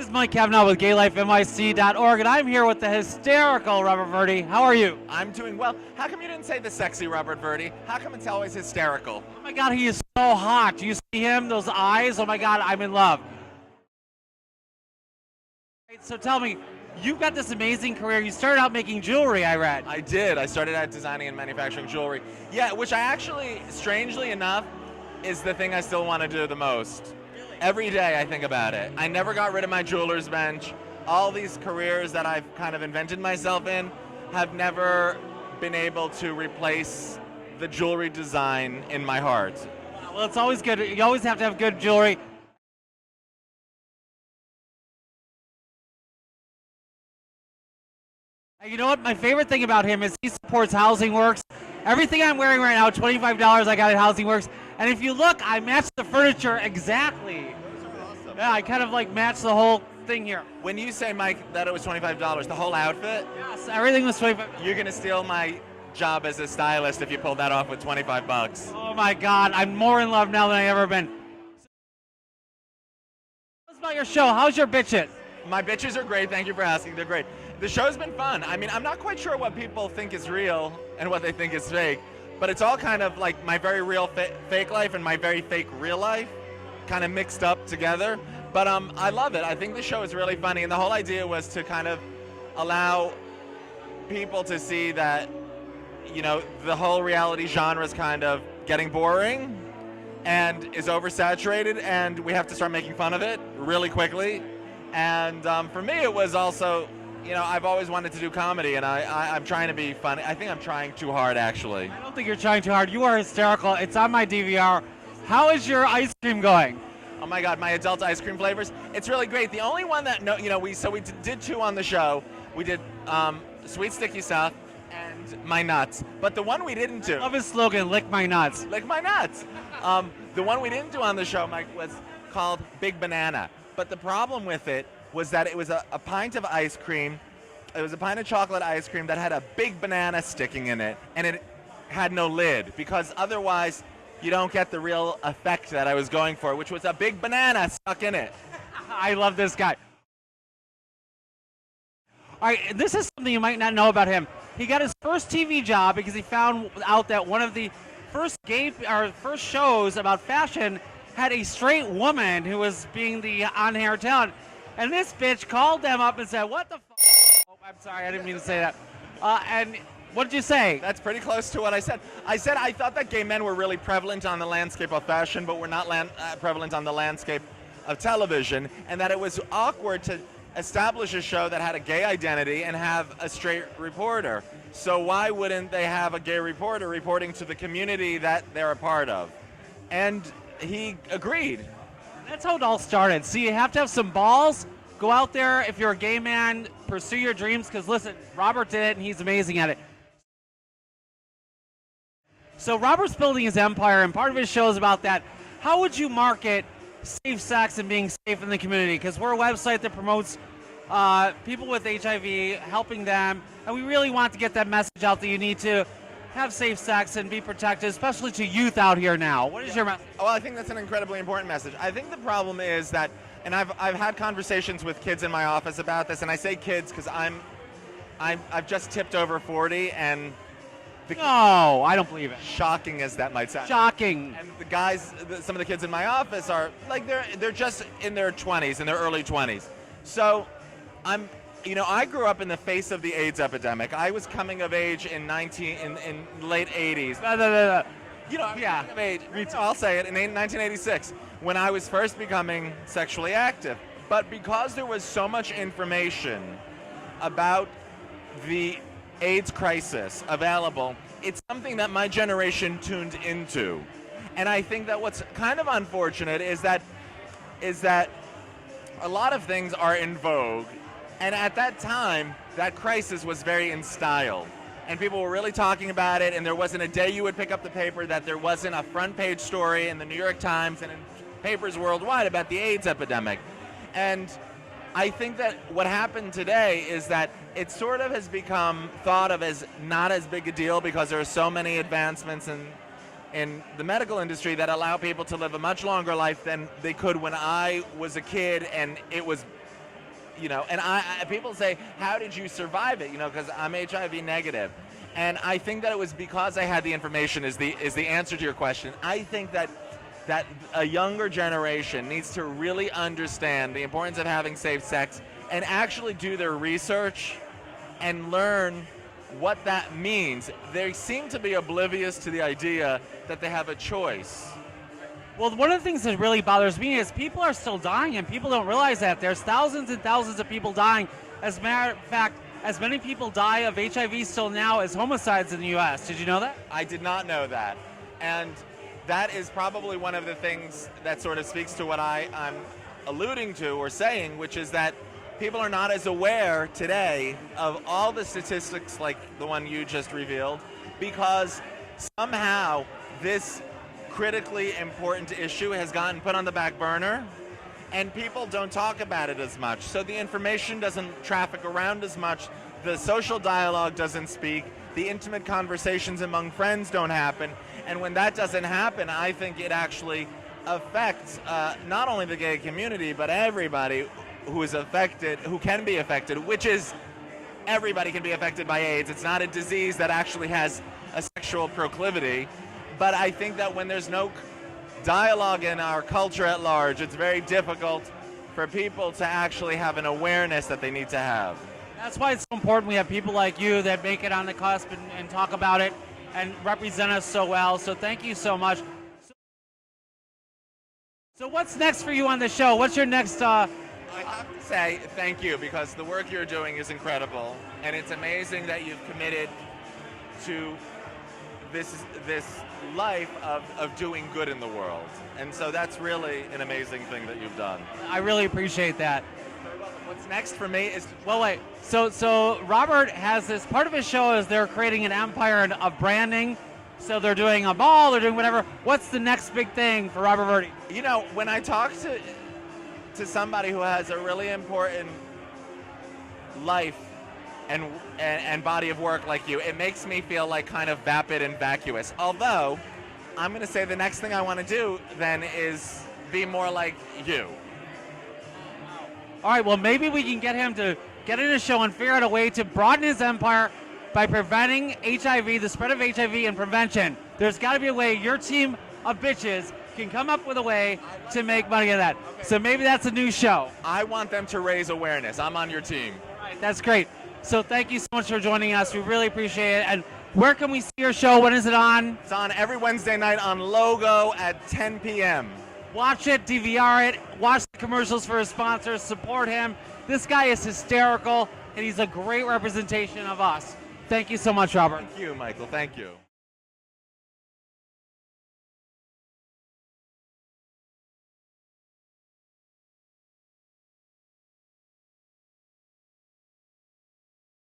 is Mike Cavnaugh with GayLifeNYC.org, and I'm here with the hysterical Robert Verdi. How are you? I'm doing well. How come you didn't say the sexy Robert Verdi? How come it's always hysterical? Oh my God, he is so hot. Do you see him? Those eyes? Oh my God, I'm in love. So tell me, you've got this amazing career. You started out making jewelry, I read. I did. I started out designing and manufacturing jewelry. Yeah, which I actually, strangely enough, is the thing I still want to do the most. Every day I think about it. I never got rid of my jeweler's bench. All these careers that I've kind of invented myself in have never been able to replace the jewelry design in my heart. Well, it's always good. You always have to have good jewelry. You know what? My favorite thing about him is he supports Housing Works. Everything I'm wearing right now, $25 I got at Housing Works. And if you look, I matched the furniture exactly. Those are awesome. Yeah, I kind of like matched the whole thing here. When you say, Mike, that it was $25, the whole outfit? Yes, everything was $25. You're going to steal my job as a stylist if you pull that off with 25 bucks. Oh my God, I'm more in love now than I've ever been. Tell us about your show. How's your bitchin'? My bitches are great. Thank you for asking. They're great. The show's been fun. I mean, I'm not quite sure what people think is real and what they think is fake, but it's all kind of like my very real fake life and my very fake real life kind of mixed up together. But I love it. I think the show is really funny, and the whole idea was to kind of allow people to see that, you know, the whole reality genre is kind of getting boring and is oversaturated, and we have to start making fun of it really quickly. And for me, it was also, you know, I've always wanted to do comedy, and I'm trying to be funny. I think I'm trying too hard, actually. I don't think you're trying too hard. You are hysterical. It's on my DVR. How is your ice cream going? Oh my God, my adult ice cream flavors. It's really great. The only one that, we did two on the show. We did Sweet Sticky Stuff and My Nuts. But the one we didn't do. I love his slogan, lick my nuts. Lick my nuts. The one we didn't do on the show, Mike, was called Big Banana. But the problem with it was that it was a pint of ice cream. It was a pint of chocolate ice cream that had a big banana sticking in it, and it had no lid, because otherwise you don't get the real effect that I was going for, which was a big banana stuck in it. I love this guy. All right, this is something you might not know about him. He got his first TV job because he found out that one of the first shows about fashion had a straight woman who was being the on-air talent. And this bitch called them up and said, what the f***? Oh, I'm sorry, I didn't mean to say that. And what did you say? That's pretty close to what I said. I said I thought that gay men were really prevalent on the landscape of fashion, but were not prevalent on the landscape of television, and that it was awkward to establish a show that had a gay identity and have a straight reporter. So why wouldn't they have a gay reporter reporting to the community that they're a part of? And he agreed. That's how it all started. See, you have to have some balls. Go out there. If you're a gay man, pursue your dreams, because listen, Robert did it, and he's amazing at it. So Robert's building his empire, and part of his show is about that. How would you market safe sex and being safe in the community? Because we're a website that promotes people with HIV, helping them, and we really want to get that message out that you need to have safe sex and be protected, especially to youth out here now. What is your message? Well, I think that's an incredibly important message. I think the problem is that, and I've had conversations with kids in my office about this, and I say kids because I've just tipped over 40, and no, I don't believe it. Shocking as that might sound. Shocking. And the guys, some of the kids in my office are like they're just in their 20s, in their early 20s. So I grew up in the face of the AIDS epidemic. I was coming of age in late 80s. Yeah. Of age, I'll say it, in 1986, when I was first becoming sexually active. But because there was so much information about the AIDS crisis available, it's something that my generation tuned into. And I think that what's kind of unfortunate is that a lot of things are in vogue. And at that time, that crisis was very in style. And people were really talking about it, and there wasn't a day you would pick up the paper that there wasn't a front page story in the New York Times and in papers worldwide about the AIDS epidemic. And I think that what happened today is that it sort of has become thought of as not as big a deal because there are so many advancements in the medical industry that allow people to live a much longer life than they could when I was a kid, and it was you know, and people say, how did you survive it? You know, because I'm HIV negative. And I think that it was because I had the information is the answer to your question. I think that a younger generation needs to really understand the importance of having safe sex and actually do their research and learn what that means. They seem to be oblivious to the idea that they have a choice. Well, one of the things that really bothers me is people are still dying, and people don't realize that. There's thousands and thousands of people dying. As a matter of fact, as many people die of HIV still now as homicides in the U.S. Did you know that? I did not know that. And that is probably one of the things that sort of speaks to what I'm alluding to or saying, which is that people are not as aware today of all the statistics like the one you just revealed, because somehow this critically important issue has gotten put on the back burner and people don't talk about it as much. So the information doesn't traffic around as much, the social dialogue doesn't speak, the intimate conversations among friends don't happen, and when that doesn't happen, I think it actually affects not only the gay community, but everybody who is affected, who can be affected, which is everybody can be affected by AIDS. It's not a disease that actually has a sexual proclivity, but I think that when there's no dialogue in our culture at large, it's very difficult for people to actually have an awareness that they need to have. That's why it's so important we have people like you that make it on the cusp and talk about it and represent us so well. So thank you so much. So what's next for you on the show? What's your next... I have to say thank you, because the work you're doing is incredible, and it's amazing that you've committed to this life of doing good in the world. And so that's really an amazing thing that you've done. I really appreciate that. What's next for me is... Well, wait. So Robert has this, part of his show is they're creating an empire of branding. So they're doing a ball, they're doing whatever. What's the next big thing for Robert Verdi? You know, when I talk to somebody who has a really important life and body of work like you, it makes me feel like kind of vapid and vacuous. Although, I'm going to say the next thing I want to do then is be more like you. All right, well, maybe we can get him to get in a show and figure out a way to broaden his empire by preventing HIV, the spread of HIV and prevention. There's got to be a way your team of bitches can come up with a way to make money of that. Okay. So maybe that's a new show. I want them to raise awareness. I'm on your team. All right, that's great. So thank you so much for joining us. We really appreciate it. And where can we see your show? When is it on? It's on every Wednesday night on Logo at 10 p.m. Watch it, DVR it, watch the commercials for his sponsors, support him. This guy is hysterical, and he's a great representation of us. Thank you so much, Robert. Thank you, Michael. Thank you.